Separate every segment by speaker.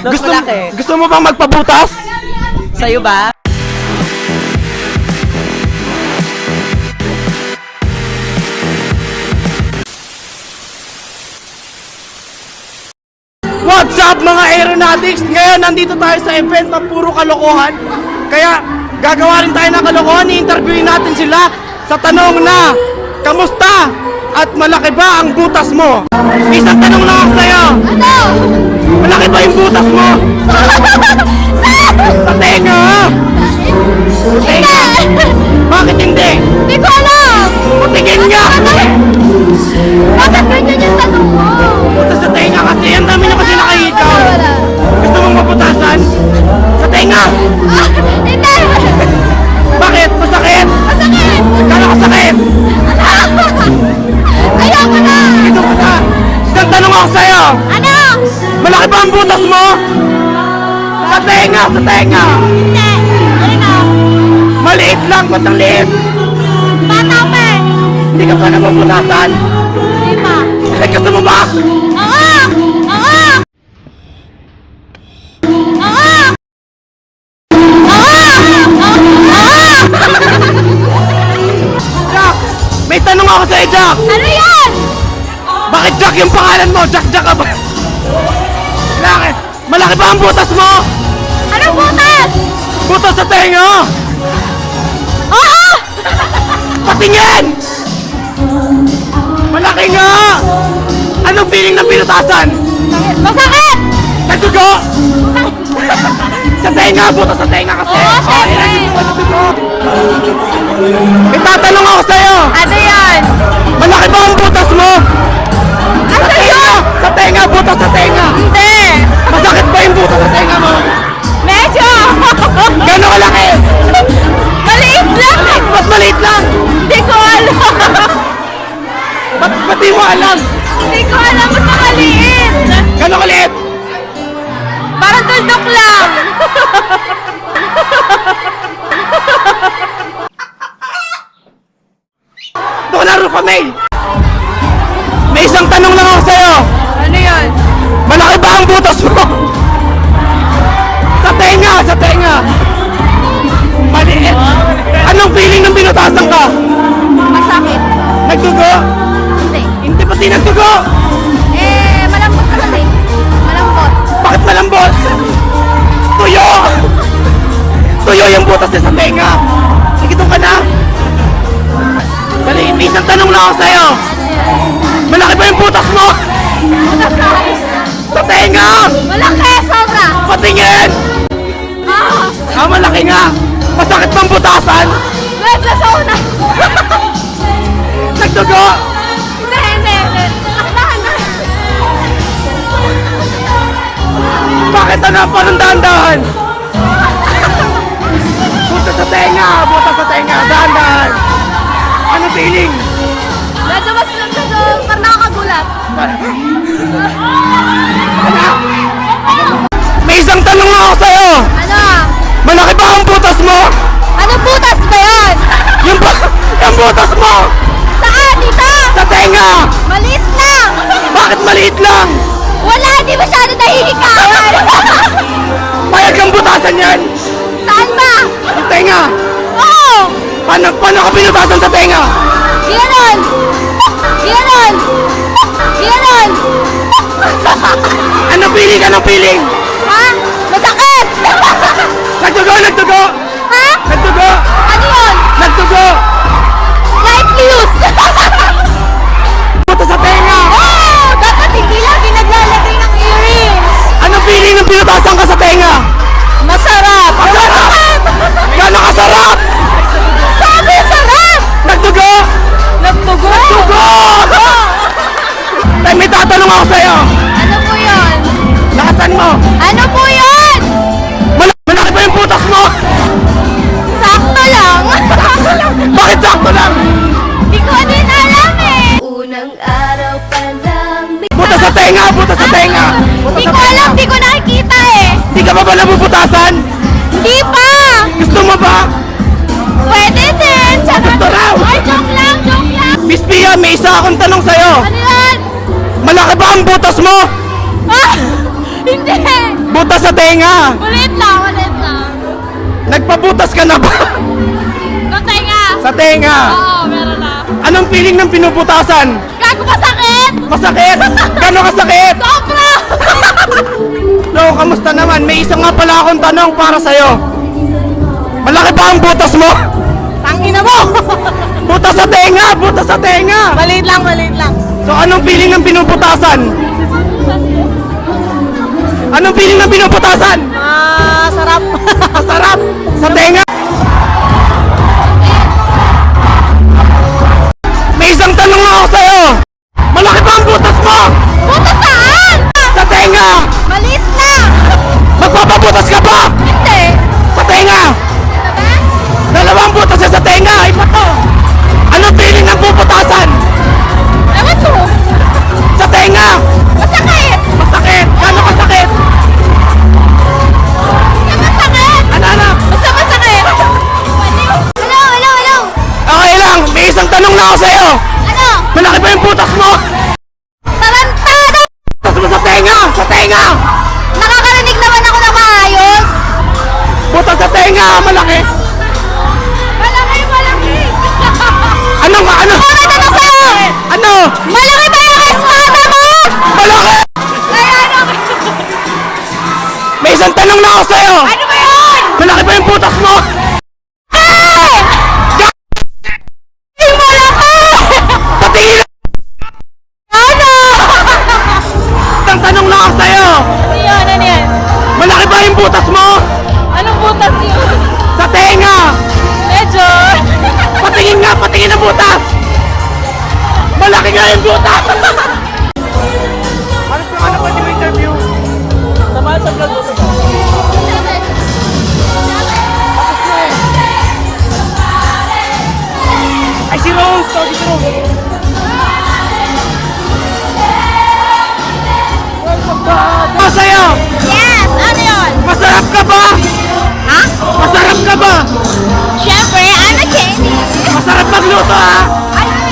Speaker 1: Gusto mo bang magpabutas?
Speaker 2: Sa'yo ba?
Speaker 1: What's up mga aeronautics? Ngayon nandito tayo sa event na puro kalokohan. Kaya gagawa rin tayo ng kalokohan. I-interviewin natin sila sa tanong na kamusta at malaki ba ang butas mo? Isang tanong lang ako sa'yo.
Speaker 3: Ano?
Speaker 1: Malaki ba yung butas mo? Sa tenga! Sa tenga! Bakit hindi?
Speaker 3: Hindi ko alam!
Speaker 1: Patingin nga!
Speaker 3: Bakit ganyan yung tanong mo?
Speaker 1: Butas sa tenga kasi. Ang dami nyo kasi nakahikaw.
Speaker 3: Wala.
Speaker 1: Gusto mong maputasan? Sa tenga!
Speaker 3: Ah, hindi!
Speaker 1: Bakit? Masakit?
Speaker 3: Masakit!
Speaker 1: Kala ko sakit!
Speaker 3: Ayoko na!
Speaker 1: Ito ka na! Isang tanong ako sa'yo!
Speaker 3: Ano?
Speaker 1: Malaki ba ang butas mo? Sa tenga! Sa tenga!
Speaker 3: Hindi! Ano?
Speaker 1: Maliit lang! Ba't ang liit?
Speaker 3: Bata pa eh!
Speaker 1: Hindi ka pa napaputasan?
Speaker 3: Hindi pa!
Speaker 1: Eh, gusto mo ba?
Speaker 3: Oo! Oo! Oo!
Speaker 1: Jack! May tanong ako sa'yo, Jack!
Speaker 3: Ano yan?
Speaker 1: Bakit Jack yung pangalan mo? Jack ka ba? Bakit? Malaki ba ang butas mo?
Speaker 3: Anong butas?
Speaker 1: Butas sa tenga!
Speaker 3: Oo!
Speaker 1: Patingin! Malaki nga! Anong feeling ng pinutasan?
Speaker 3: Masakit!
Speaker 1: Nagdugo! Sa tenga! Butas sa tenga kasi!
Speaker 3: Oo, syempre.
Speaker 1: Itatanong ako sa'yo!
Speaker 3: Ano yan?
Speaker 1: Malaki ba ang butas mo? Sa
Speaker 3: Ano
Speaker 1: tenga!
Speaker 3: yun?
Speaker 1: Sa tenga! Butas sa tenga!
Speaker 3: Hindi!
Speaker 1: Masakit ba yung butas sa tenga mo?
Speaker 3: Medyo!
Speaker 1: Gano'ng kalaki?
Speaker 3: Maliit lang!
Speaker 1: Ba't maliit lang?
Speaker 3: Hindi ko alam!
Speaker 1: Ba't di mo alam?
Speaker 3: Hindi ko alam! Basta maliit!
Speaker 1: Gano'ng kaliit?
Speaker 3: Parang tuldok lang!
Speaker 1: Ito na, Rufa May! May isang tanong lang ako sa'yo!
Speaker 3: Ano yun?
Speaker 1: Malaki ba ang butas mo? Sa tenga! Sa tenga! Maliit! Anong feeling ng binutasan ka?
Speaker 3: Masakit?
Speaker 1: Nagdugo?
Speaker 3: Hindi.
Speaker 1: Hindi pati nagdugo!
Speaker 3: Malambot ka kasi. Malambot.
Speaker 1: Bakit malambot? Tuyo! Tuyo yung butas niya sa tenga! Sige, doon ka na! Dali, may isang tanong lang ako sa'yo! Malaki ba yung butas mo?
Speaker 3: Butas na.
Speaker 1: Sa tenga!
Speaker 3: Malaki! Sobra!
Speaker 1: Patingin!
Speaker 3: Ah!
Speaker 1: Malaki nga! Masakit bang butasan?
Speaker 3: Medyo sa una!
Speaker 1: Nagdugo!
Speaker 3: Hindi. Takdahan na.
Speaker 1: Bakit ano? Parang dahan-dahan! Butas sa tenga! Butas sa tenga! Dahan-dahan! Ano feeling?
Speaker 3: Medyo mas lang kasi parang nakakagulat.
Speaker 1: May isang tanong lang ako sa'yo!
Speaker 3: Ano?
Speaker 1: Malaki ba ang butas mo?
Speaker 3: Anong butas ba yan?
Speaker 1: Yung butas mo!
Speaker 3: Saan? Dito?
Speaker 1: Sa tenga!
Speaker 3: Maliit lang!
Speaker 1: Bakit maliit lang?
Speaker 3: Wala! Di masyado nahihikawan!
Speaker 1: Payag kang butasan yan!
Speaker 3: Saan ba?
Speaker 1: Sa tenga!
Speaker 3: Oo!
Speaker 1: Paano ka pinutasan sa tenga?
Speaker 3: Ganon! Ganon! Ganon!
Speaker 1: Ano feeling? Anong feeling?
Speaker 3: Ha? Masakit!
Speaker 1: Nagdugo! Nagdugo!
Speaker 3: Ha?
Speaker 1: Nagdugo!
Speaker 3: Ano yun?
Speaker 1: Nagdugo!
Speaker 3: Light fuse!
Speaker 1: Butas sa tenga!
Speaker 3: Oh! Dapat hindi lagi naglalagay ng earrings!
Speaker 1: Ano feeling ng pinutasan ka sa tenga?
Speaker 3: Masarap!
Speaker 1: Masarap! Gano'ng kasarap?
Speaker 3: Sabi, sarap!
Speaker 1: Nagdugo!
Speaker 3: Nagtugo!
Speaker 1: Dugo! Tay, may tatanong ako sa'yo!
Speaker 3: Ano po yun?
Speaker 1: Lakasan mo!
Speaker 3: Ano po yun?
Speaker 1: Malaki ba yung butas mo?
Speaker 3: Sakto lang!
Speaker 1: Bakit sakto lang?
Speaker 3: Hindi ko din alam eh!
Speaker 4: Unang araw pa lang
Speaker 1: Butas sa tenga! Butas sa tenga! Butas
Speaker 3: Hindi
Speaker 1: sa
Speaker 3: ko
Speaker 1: tenga!
Speaker 3: alam, hindi ko nakikita eh!
Speaker 1: Di ka pa ba nabubutasan?
Speaker 3: Hindi pa!
Speaker 1: Gusto mo ba?
Speaker 3: Pwede din! Tsaka...
Speaker 1: Gusto raw!
Speaker 3: Ay, joke lang! Joke lang!
Speaker 1: Miss Pia, may isa akong tanong sa'yo!
Speaker 3: Ano yan?
Speaker 1: Malaki ba ang butas mo?
Speaker 3: Ah! Hindi!
Speaker 1: Butas sa tenga!
Speaker 3: Ulit lang, ulit lang.
Speaker 1: Nagpabutas ka na ba?
Speaker 3: Natenga.
Speaker 1: Sa tenga!
Speaker 3: Oo, meron na.
Speaker 1: Anong feeling ng pinuputasan?
Speaker 3: Gago, masakit!
Speaker 1: Masakit! Gano'ng kasakit?
Speaker 3: Sobra!
Speaker 1: No, kamusta naman? May isa nga pala akong tanong para sa'yo. Malaki ba ang butas mo?
Speaker 3: Tangina mo!
Speaker 1: Butas sa tenga! Butas sa tenga!
Speaker 3: Maliit lang, maliit lang.
Speaker 1: So anong feeling ng pinuputasan? Anong feeling ng pinuputasan?
Speaker 3: Sarap.
Speaker 1: Masarap! Sa tenga! May isang tanong lang ako sa'yo! Malaki ba ang butas mo?
Speaker 3: Butas saan?
Speaker 1: Sa tenga!
Speaker 3: Maliit lang.
Speaker 1: Magpapabutas ka ba?
Speaker 3: Hindi.
Speaker 1: Sa tenga! Dalawang butas sa tenga! Iba to! Anong feeling ng puputasan?
Speaker 3: Ewan ko.
Speaker 1: Sa tenga!
Speaker 3: Masakit.
Speaker 1: Masakit! Gano'ng kasakit?
Speaker 3: Basta masakit.
Speaker 1: Ano?
Speaker 3: Basta masakit. Hello, hello, hello.
Speaker 1: Okay lang! May isang tanong na ako sa'yo!
Speaker 3: Ano?
Speaker 1: Malaki ba yung butas mo?
Speaker 3: Tarantado.
Speaker 1: Butas mo sa tenga! Sa tenga!
Speaker 3: Nakakarinig naman ako na maayos.
Speaker 1: Butas sa tenga! Malaki!
Speaker 3: Malaki, malaki.
Speaker 1: Ano?
Speaker 3: Bakit ano sa'yo?
Speaker 1: Ano?
Speaker 3: Malaki ba yung espada mo?
Speaker 1: Malaki!
Speaker 3: Kaya ano?
Speaker 1: May isang tanong na ako sa'yo!
Speaker 3: Ano ba yun?
Speaker 1: Malaki ba yung butas mo?
Speaker 3: Hey! Hindi malaki!
Speaker 1: Patingin!
Speaker 3: Ano?
Speaker 1: Isang tanong na ako sa'yo!
Speaker 3: Ano yan? Ano yan?
Speaker 1: Malaki ba yung butas mo?
Speaker 3: Anong butas yun?
Speaker 1: Sa tenga!
Speaker 3: Medyo.
Speaker 1: Patingin nga! Patingin ang butas! Malaki nga yung butas! Ano pwede mo interview? Samahan sa vlog ko. Ay, si Rose! Tawag si Rose! Ano sa'yo?
Speaker 3: Yes! Ano yun?
Speaker 1: Masarap ka ba?
Speaker 3: Ha?
Speaker 1: Masarap ka ba?
Speaker 3: Siyempre, I'm a Chinese.
Speaker 1: Masarap magluto ha?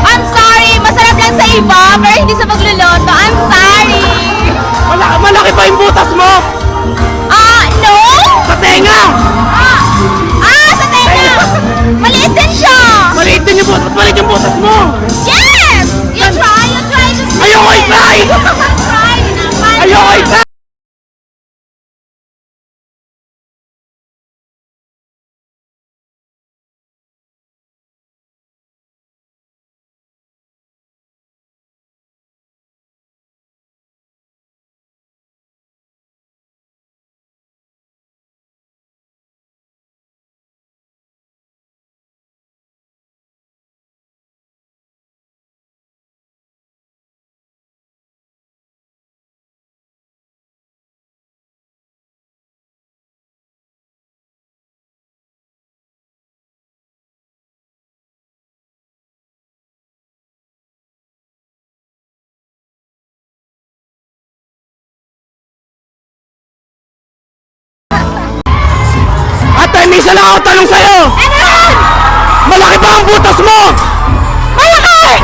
Speaker 3: I'm sorry. Masarap lang sa iba, pero hindi sa magluluto. I'm sorry.
Speaker 1: Malaki ba yung butas mo?
Speaker 3: No?
Speaker 1: Sa tenga!
Speaker 3: Sa tenga. Maliit din siya.
Speaker 1: Maliit din yung butas. Maliit yung butas mo!
Speaker 3: Yes! You try to see
Speaker 1: Ayoko
Speaker 3: it.
Speaker 1: i-try!
Speaker 3: Try naman.
Speaker 1: Ayoko i-try! Ate, may isa lang ako tanong sa'yo!
Speaker 3: Ano yan?
Speaker 1: Malaki ba ang butas mo?
Speaker 3: Malaki!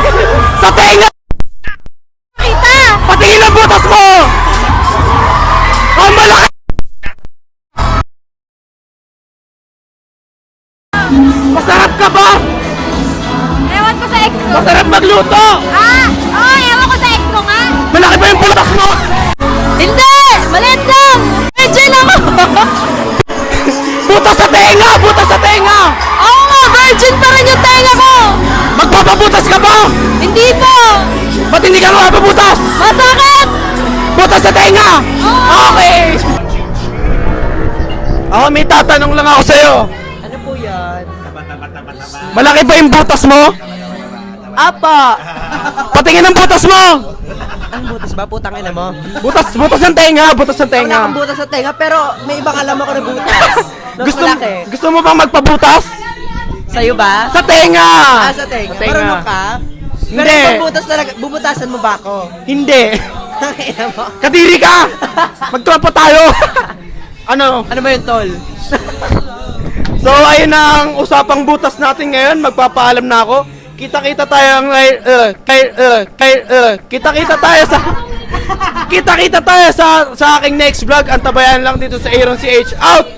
Speaker 1: Sa tenga!
Speaker 3: Kita!
Speaker 1: Patingin ang butas mo! Ang malaki! Masarap ka ba?
Speaker 3: Ewan ko sa ex ko.
Speaker 1: Masarap magluto!
Speaker 3: Ewan ko sa ex ko nga.
Speaker 1: Malaki ba yung butas mo?
Speaker 3: Hindi! Maliit lang! Virgin ako!
Speaker 1: Butas sa tenga! Butas sa tenga!
Speaker 3: Oo nga, virgin pa rin yung tenga ko!
Speaker 1: Magpapabutas ka ba?
Speaker 3: Hindi po!
Speaker 1: Ba't hindi ka mapapabutas?
Speaker 3: Masakit!
Speaker 1: Butas sa tenga!
Speaker 3: Oo.
Speaker 1: Okay! Ako, may tatanong lang ako sa'yo.
Speaker 2: Ano po yan?
Speaker 1: Malaki ba yung butas mo?
Speaker 2: Apa!
Speaker 1: Patingin ang butas mo!
Speaker 2: Ang butas ba? Putang ina mo.
Speaker 1: Butas ng tenga! Butas ng
Speaker 2: Wala
Speaker 1: tenga!
Speaker 2: akong butas sa tenga, pero may ibang alam ako na butas. Mas malaki.
Speaker 1: Gusto mo bang magpabutas?
Speaker 2: Sa'yo ba?
Speaker 1: Sa tenga!
Speaker 2: Sa tenga. Marunong ka? Pero
Speaker 1: Hindi.
Speaker 2: kung butas talaga, bubutasan mo ba ako?
Speaker 1: Hindi!
Speaker 2: Ang ina mo.
Speaker 1: Kadiri ka! Magtropa tayo! Ano?
Speaker 2: Ano ba yung tol?
Speaker 1: So ayun na ang usapang butas natin ngayon. Magpapaalam na ako. Kita-kita tayo kita-kita tayo sa Kita-kita tayo sa aking next vlog. Antabayan lang dito sa Aaron CH. Out!